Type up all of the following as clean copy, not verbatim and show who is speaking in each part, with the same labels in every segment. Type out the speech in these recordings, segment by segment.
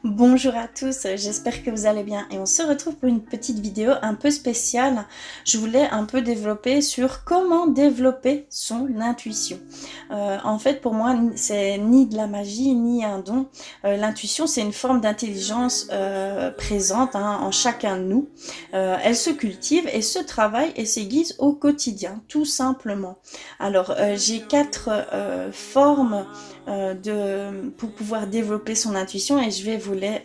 Speaker 1: Bonjour à tous, j'espère que vous allez bien et on se retrouve pour une petite vidéo un peu spéciale. Je voulais un peu développer sur comment développer son intuition. En fait, pour moi, c'est ni de la magie ni un don. L'intuition, c'est une forme d'intelligence présente en chacun de nous. Elle se cultive et se travaille et s'aiguise au quotidien, tout simplement. Alors, j'ai quatre formes pour pouvoir développer son intuition et je vais vous les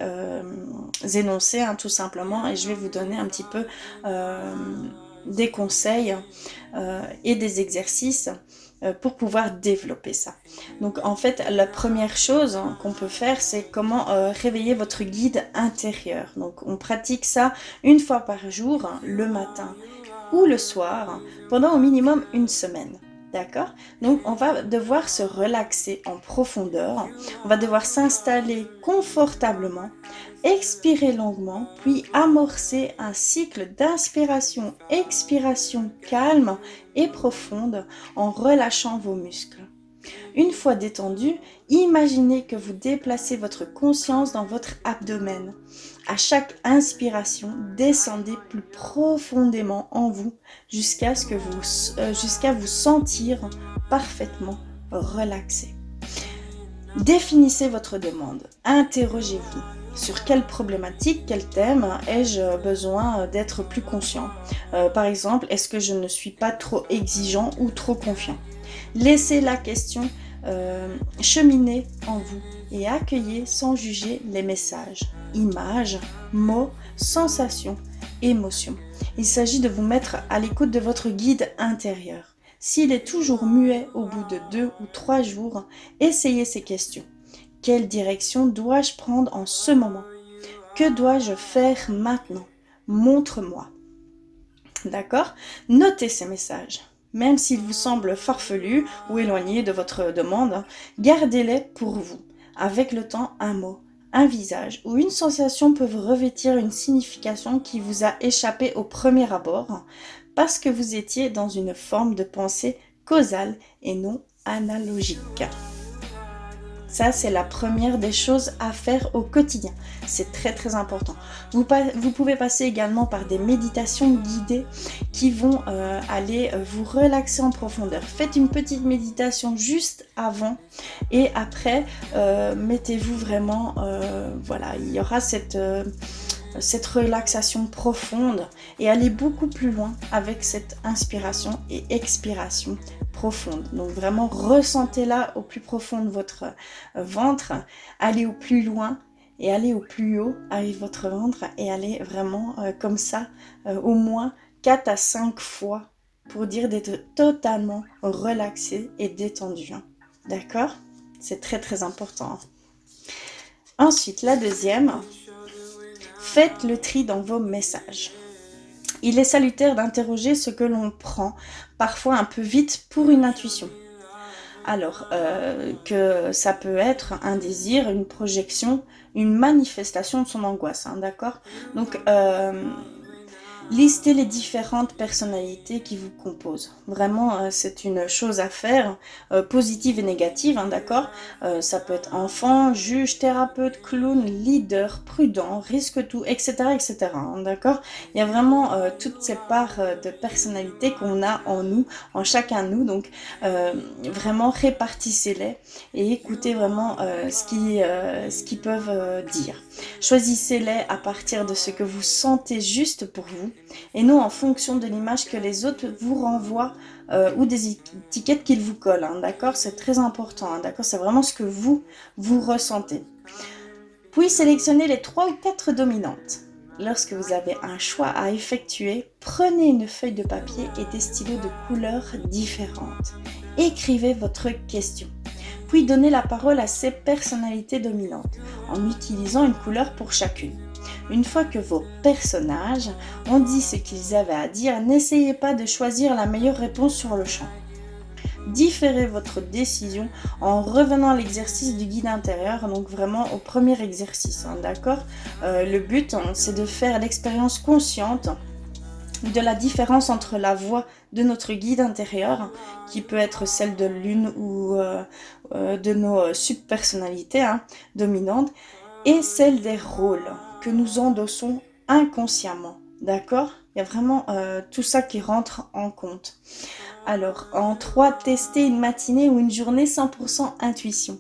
Speaker 1: énoncer tout simplement et je vais vous donner un petit peu des conseils et des exercices pour pouvoir développer ça. Donc en fait, la première chose qu'on peut faire, c'est comment réveiller votre guide intérieur. Donc on pratique ça une fois par jour, le matin ou le soir, pendant au minimum une semaine. D'accord? Donc on va devoir se relaxer en profondeur, on va devoir s'installer confortablement, expirer longuement, puis amorcer un cycle d'inspiration-expiration calme et profonde en relâchant vos muscles. Une fois détendu, imaginez que vous déplacez votre conscience dans votre abdomen. À chaque inspiration, descendez plus profondément en vous jusqu'à vous sentir parfaitement relaxé. Définissez votre demande. Interrogez-vous. Sur quelle problématique, quel thème ai-je besoin d'être plus conscient? Par exemple, est-ce que je ne suis pas trop exigeant ou trop confiant? Laissez la question cheminer en vous et accueillez sans juger les messages, images, mots, sensations, émotions. Il s'agit de vous mettre à l'écoute de votre guide intérieur. S'il est toujours muet au bout de 2 ou 3 jours, essayez ces questions. Quelle direction dois-je prendre en ce moment? Que dois-je faire maintenant? Montre-moi. D'accord? Notez ces messages. Même s'ils vous semblent farfelus ou éloignés de votre demande, gardez-les pour vous. Avec le temps, un mot, un visage ou une sensation peuvent revêtir une signification qui vous a échappé au premier abord parce que vous étiez dans une forme de pensée causale et non analogique. Ça, c'est la première des choses à faire au quotidien. C'est très très important. Vous pouvez passer également par des méditations guidées qui vont aller vous relaxer en profondeur. Faites une petite méditation juste avant et après, mettez-vous vraiment, voilà, il y aura cette relaxation profonde et allez beaucoup plus loin avec cette inspiration et expiration profonde. Donc vraiment ressentez-la au plus profond de votre ventre, allez au plus loin et allez au plus haut avec votre ventre et allez vraiment comme ça au moins 4 à 5 fois pour dire d'être totalement relaxé et détendu. D'accord? C'est très très important. Ensuite, la deuxième, faites le tri dans vos messages. Il est salutaire d'interroger ce que l'on prend, parfois un peu vite, pour une intuition. Alors, que ça peut être un désir, une projection, une manifestation de son angoisse, d'accord? Donc, listez les différentes personnalités qui vous composent. Vraiment, c'est une chose à faire, positive et négative, d'accord? Ça peut être enfant, juge, thérapeute, clown, leader, prudent, risque tout, etc., etc., d'accord? Il y a vraiment toutes ces parts de personnalité qu'on a en nous, en chacun de nous, donc vraiment répartissez-les et écoutez vraiment ce qu'ils peuvent dire. Choisissez-les à partir de ce que vous sentez juste pour vous et non en fonction de l'image que les autres vous renvoient ou des étiquettes qu'ils vous collent, d'accord? C'est très important, d'accord? C'est vraiment ce que vous ressentez. Puis sélectionnez les 3 ou 4 dominantes. Lorsque vous avez un choix à effectuer, prenez une feuille de papier et des stylos de couleurs différentes. Écrivez votre question. Puis donnez la parole à ces personnalités dominantes en utilisant une couleur pour chacune. Une fois que vos personnages ont dit ce qu'ils avaient à dire, n'essayez pas de choisir la meilleure réponse sur le champ. Différez votre décision en revenant à l'exercice du guide intérieur, donc vraiment au premier exercice, d'accord? Le but, c'est de faire l'expérience consciente de la différence entre la voix de notre guide intérieur, qui peut être celle de l'une ou de nos subpersonnalités dominantes, et celle des rôles que nous endossons inconsciemment. D'accord? Il y a vraiment tout ça qui rentre en compte. Alors, en 3, tester une matinée ou une journée 100% intuition.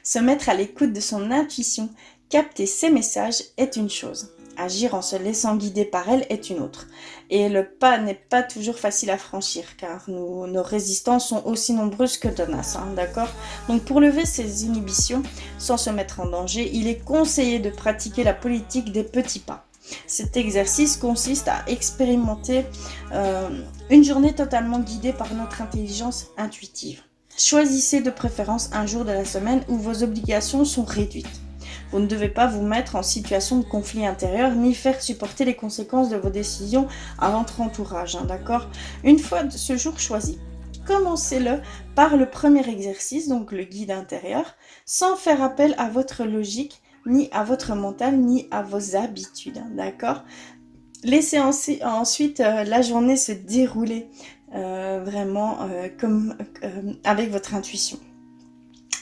Speaker 1: Se mettre à l'écoute de son intuition, capter ses messages est une chose. Agir en se laissant guider par elle est une autre. Et le pas n'est pas toujours facile à franchir, car nos résistances sont aussi nombreuses que tenaces, hein, d'accord? Donc pour lever ces inhibitions, sans se mettre en danger, il est conseillé de pratiquer la politique des petits pas. Cet exercice consiste à expérimenter une journée totalement guidée par notre intelligence intuitive. Choisissez de préférence un jour de la semaine où vos obligations sont réduites. Vous ne devez pas vous mettre en situation de conflit intérieur ni faire supporter les conséquences de vos décisions à votre entourage, hein, d'accord? Une fois ce jour choisi, commencez-le par le premier exercice, donc le guide intérieur, sans faire appel à votre logique, ni à votre mental, ni à vos habitudes, hein, d'accord? Laissez ensuite la journée se dérouler vraiment comme avec votre intuition.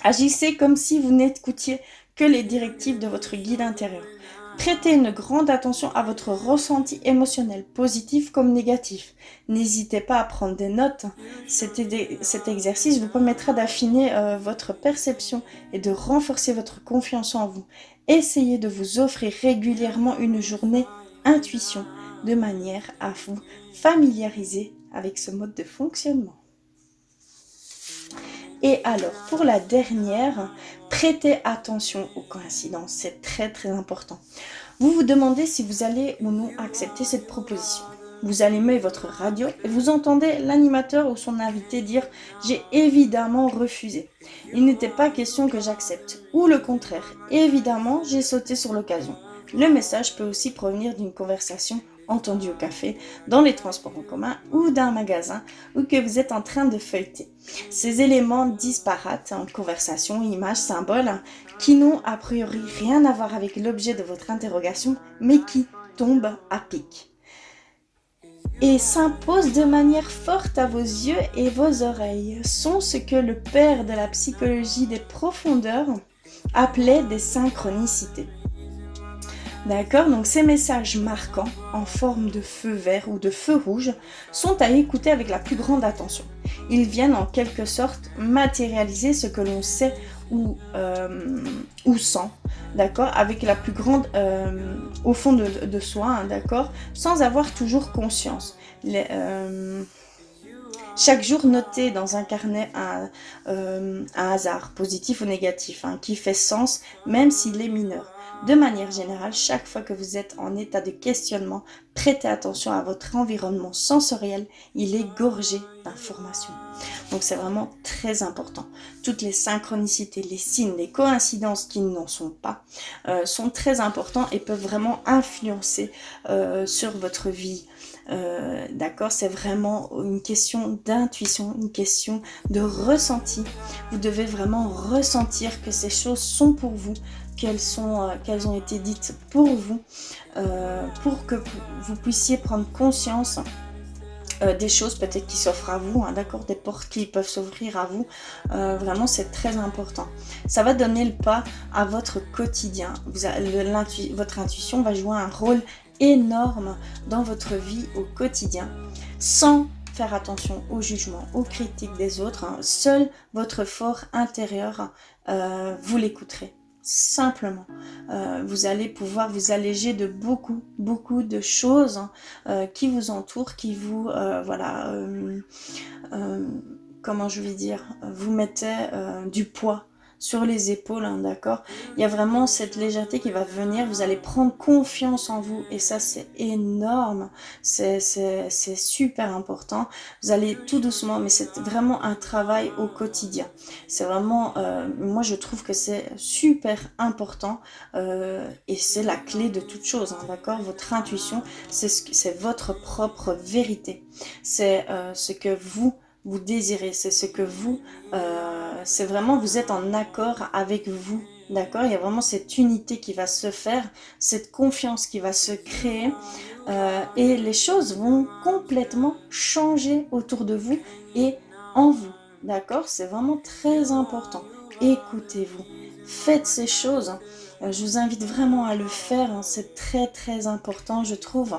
Speaker 1: Agissez comme si vous n'écoutiez que les directives de votre guide intérieur. Prêtez une grande attention à votre ressenti émotionnel, positif comme négatif. N'hésitez pas à prendre des notes. Cet exercice vous permettra d'affiner votre perception et de renforcer votre confiance en vous. Essayez de vous offrir régulièrement une journée intuition de manière à vous familiariser avec ce mode de fonctionnement. Et alors, pour la dernière, prêtez attention aux coïncidences, c'est très très important. Vous vous demandez si vous allez ou non accepter cette proposition. Vous allumez votre radio et vous entendez l'animateur ou son invité dire « J'ai évidemment refusé. Il n'était pas question que j'accepte. » Ou le contraire, « Évidemment, j'ai sauté sur l'occasion. » Le message peut aussi provenir d'une conversation entendue au café, dans les transports en commun ou d'un magasin ou que vous êtes en train de feuilleter. Ces éléments disparates, conversation, images, symboles, qui n'ont a priori rien à voir avec l'objet de votre interrogation, mais qui tombent à pic et s'imposent de manière forte à vos yeux et vos oreilles, sont ce que le père de la psychologie des profondeurs appelait des synchronicités. D'accord, donc ces messages marquants en forme de feu vert ou de feu rouge sont à écouter avec la plus grande attention. Ils viennent en quelque sorte matérialiser ce que l'on sait ou sent, d'accord, avec la plus grande au fond de soi, hein, d'accord, sans avoir toujours conscience. Chaque jour, notez dans un carnet un hasard, positif ou négatif, hein, qui fait sens, même s'il est mineur. De manière générale, chaque fois que vous êtes en état de questionnement, prêtez attention à votre environnement sensoriel, il est gorgé d'informations. Donc c'est vraiment très important. Toutes les synchronicités, les signes, les coïncidences qui n'en sont pas, sont très importants et peuvent vraiment influencer sur votre vie. D'accord, c'est vraiment une question d'intuition, une question de ressenti. Vous devez vraiment ressentir que ces choses sont pour vous, qu'elles ont été dites pour vous, pour que vous puissiez prendre conscience des choses peut-être qui s'offrent à vous, hein, d'accord, des portes qui peuvent s'ouvrir à vous, vraiment c'est très important. Ça va donner le pas à votre quotidien. Votre intuition va jouer un rôle énorme dans votre vie au quotidien, sans faire attention aux jugements, aux critiques des autres, hein. Seul votre fort intérieur, vous l'écouterez. Simplement, vous allez pouvoir vous alléger de beaucoup de choses qui vous entourent, qui vous, comment je vais dire, vous mettez du poids sur les épaules, hein, d'accord. Il y a vraiment cette légèreté qui va venir, vous allez prendre confiance en vous et ça c'est énorme, c'est super important. Vous allez tout doucement, mais c'est vraiment un travail au quotidien. C'est vraiment, moi je trouve que c'est super important et c'est la clé de toute chose, hein, d'accord. Votre intuition, c'est votre propre vérité, c'est ce que vous désirez, c'est ce que vous, c'est vraiment, vous êtes en accord avec vous, d'accord. Il y a vraiment cette unité qui va se faire, cette confiance qui va se créer et les choses vont complètement changer autour de vous et en vous, d'accord. C'est vraiment très important. Écoutez-vous, faites ces choses Je vous invite vraiment à le faire, hein, c'est très important je trouve.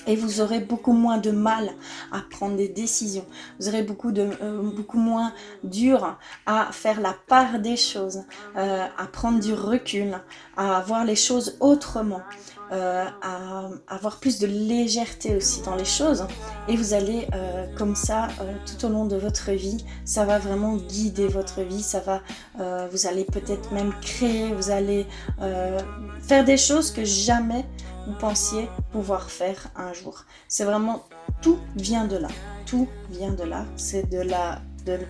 Speaker 1: Et vous aurez beaucoup moins de mal à prendre des décisions. Vous aurez beaucoup moins dur à faire la part des choses, à prendre du recul, à voir les choses autrement, à avoir plus de légèreté aussi dans les choses. Et vous allez comme ça, tout au long de votre vie, ça va vraiment guider votre vie. Vous allez peut-être même créer, vous allez faire des choses que jamais vous pensiez pouvoir faire un jour. C'est vraiment, tout vient de là. Tout vient de là. C'est de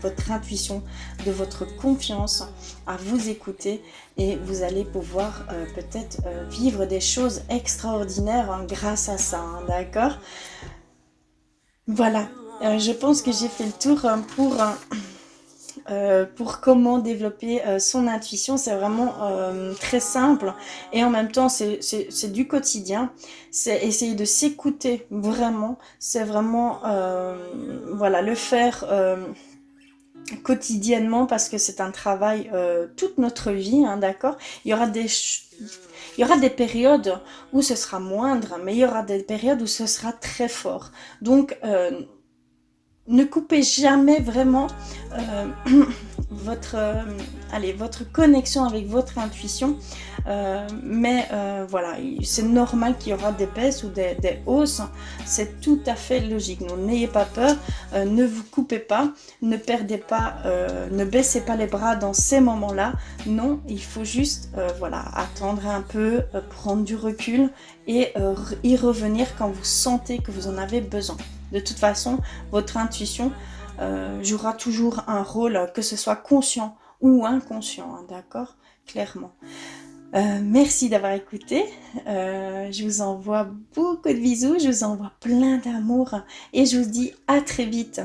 Speaker 1: votre intuition, de votre confiance à vous écouter et vous allez pouvoir peut-être vivre des choses extraordinaires hein, grâce à ça. Hein, d'accord ? Voilà. Je pense que j'ai fait le tour pour comment développer son intuition. C'est vraiment très simple et en même temps c'est du quotidien, c'est essayer de s'écouter vraiment, c'est vraiment voilà, le faire quotidiennement parce que c'est un travail toute notre vie, hein, d'accord. Il y aura des périodes où ce sera moindre, mais il y aura des périodes où ce sera très fort. Donc ne coupez jamais vraiment votre connexion avec votre intuition. Mais voilà, c'est normal qu'il y aura des baisses ou des hausses. C'est tout à fait logique. Donc, n'ayez pas peur, ne vous coupez pas, ne perdez pas, ne baissez pas les bras dans ces moments-là. Non, il faut juste voilà, attendre un peu, prendre du recul et y revenir quand vous sentez que vous en avez besoin. De toute façon, votre intuition jouera toujours un rôle, que ce soit conscient ou inconscient, hein, d'accord ? Clairement. Merci d'avoir écouté. Je vous envoie beaucoup de bisous, je vous envoie plein d'amour et je vous dis à très vite.